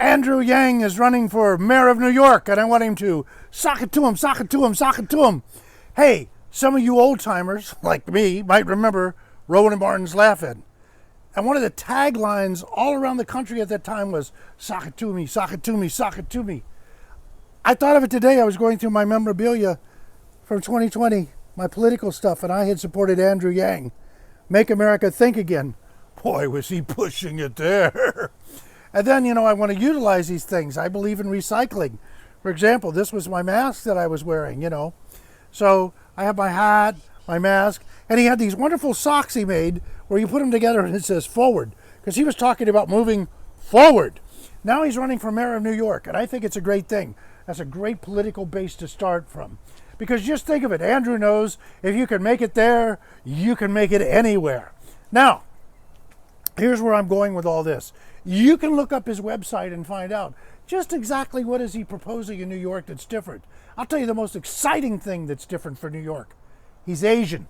Andrew Yang is running for mayor of New York, and I want him to sock it to him, sock it to him, sock it to him. Hey, some of you old timers like me might remember Rowan and Martin's Laugh-In. And one of the taglines all around the country at that time was, sock it to me, sock it to me, sock it to me. I thought of it today. I was going through my memorabilia from 2020, my political stuff, and I had supported Andrew Yang. Make America Think Again. Boy, was he pushing it there. And then, I want to utilize these things. I believe in recycling. For example, this was my mask that I was wearing, So I have my hat, my mask, and he had these wonderful socks he made where you put them together and it says forward, because he was talking about moving forward. Now he's running for mayor of New York, and I think it's a great thing. That's a great political base to start from. Because just think of it, Andrew knows if you can make it there, you can make it anywhere. Now, here's where I'm going with all this. You can look up his website and find out just exactly what is he proposing in New York that's different. I'll tell you the most exciting thing that's different for New York. He's Asian.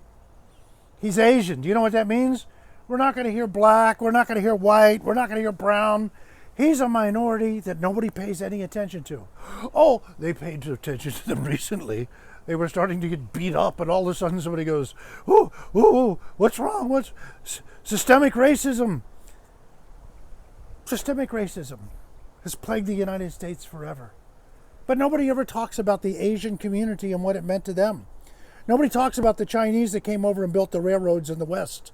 He's Asian. Do you know what that means? We're not going to hear black. We're not going to hear white. We're not going to hear brown. He's a minority that nobody pays any attention to. Oh, they paid attention to them recently. They were starting to get beat up, and all of a sudden somebody goes, ooh, ooh, ooh, what's wrong? What's systemic racism? Systemic racism has plagued the United States forever. But nobody ever talks about the Asian community and what it meant to them. Nobody talks about the Chinese that came over and built the railroads in the West.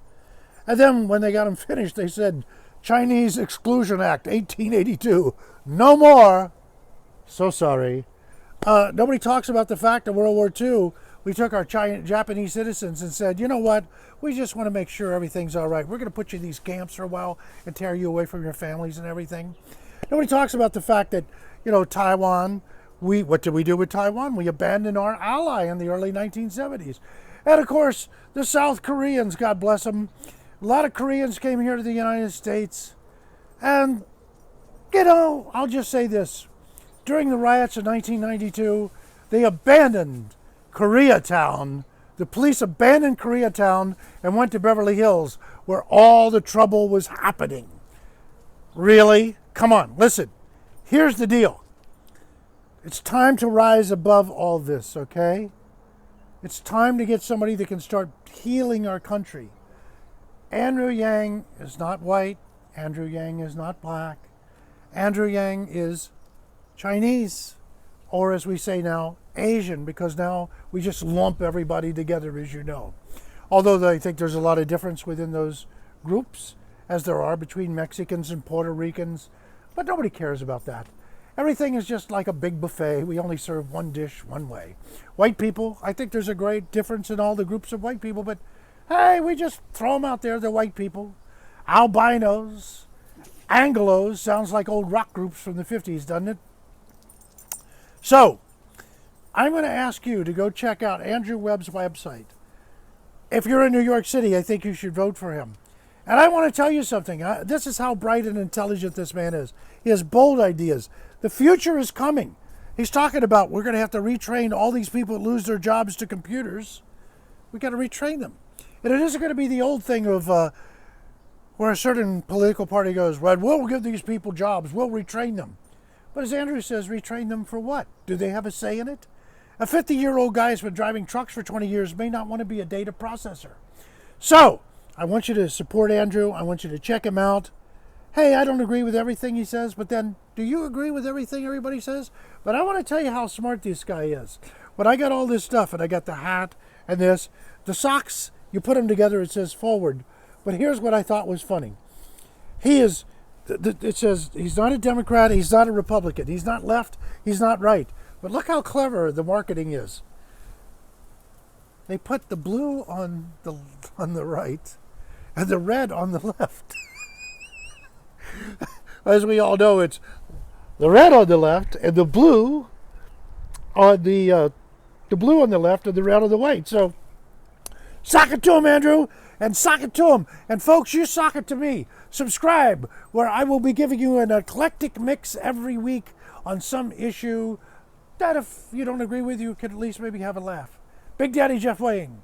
And then when they got them finished, they said, Chinese Exclusion Act, 1882. No more. So sorry. Nobody talks about the fact in World War II, we took our Japanese citizens and said, you know what? We just want to make sure everything's all right. We're going to put you in these camps for a while and tear you away from your families and everything. Nobody talks about the fact that, Taiwan, what did we do with Taiwan? We abandoned our ally in the early 1970s. And of course, the South Koreans, God bless them, a lot of Koreans came here to the United States. And, I'll just say this. During the riots of 1992, they abandoned Koreatown. The police abandoned Koreatown and went to Beverly Hills, where all the trouble was happening. Really? Come on, listen. Here's the deal. It's time to rise above all this, okay? It's time to get somebody that can start healing our country. Andrew Yang is not white. Andrew Yang is not black. Andrew Yang is Chinese, or as we say now, Asian, because now we just lump everybody together, as you know. Although I think there's a lot of difference within those groups, as there are between Mexicans and Puerto Ricans, but nobody cares about that. Everything is just like a big buffet. We only serve one dish one way. White people, I think there's a great difference in all the groups of white people, but hey, we just throw them out there, they're white people. Albinos, Anglos, sounds like old rock groups from the 50s, doesn't it? So, I'm going to ask you to go check out Andrew Webb's website. If you're in New York City, I think you should vote for him. And I want to tell you something. This is how bright and intelligent this man is. He has bold ideas. The future is coming. He's talking about we're going to have to retrain all these people that lose their jobs to computers. We've got to retrain them. And it isn't going to be the old thing of where a certain political party goes, well, we'll give these people jobs. We'll retrain them. But as Andrew says, retrain them for what? Do they have a say in it? A 50-year-old guy who's been driving trucks for 20 years may not want to be a data processor. So, I want you to support Andrew. I want you to check him out. Hey, I don't agree with everything he says, but then, do you agree with everything everybody says? But I want to tell you how smart this guy is. When I got all this stuff, and I got the hat and this, the socks, you put them together, it says forward. But here's what I thought was funny. It says he's not a Democrat, he's not a Republican, he's not left, he's not right. But look how clever the marketing is. They put the blue on the right and the red on the left. As we all know, it's the red on the left and the blue on the blue on the left and the red on the right. So sock it to him, Andrew, and sock it to him. And folks, you sock it to me. Subscribe, where I will be giving you an eclectic mix every week on some issue that if you don't agree with, you could at least maybe have a laugh. Big Daddy Jeff Wayne.